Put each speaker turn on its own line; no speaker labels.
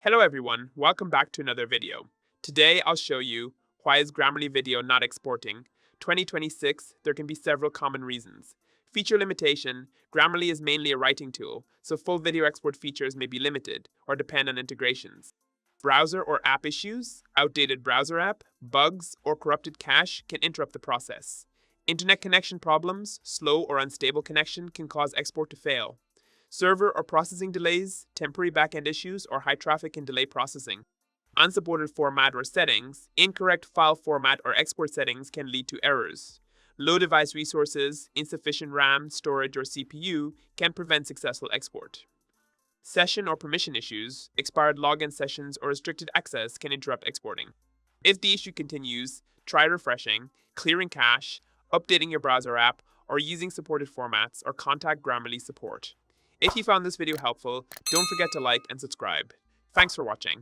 Hello everyone, welcome back to another video. Today I'll show you why is Grammarly video not exporting. 2026, there can be several common reasons. Feature limitation. Grammarly is mainly a writing tool, so full video export features may be limited or depend on integrations. Browser or app issues, outdated browser app, bugs, or corrupted cache can interrupt the process. Internet connection problems, slow or unstable connection can cause export to fail. Server or processing delays, temporary backend issues, or high traffic can delay processing. Unsupported format or settings, incorrect file format or export settings can lead to errors. Low device resources, insufficient RAM, storage, or CPU can prevent successful export. Session or permission issues, expired login sessions, or restricted access can interrupt exporting. If the issue continues, try refreshing, clearing cache, updating your browser app, or using supported formats, or contact Grammarly support. If you found this video helpful, don't forget to like and subscribe. Thanks for watching.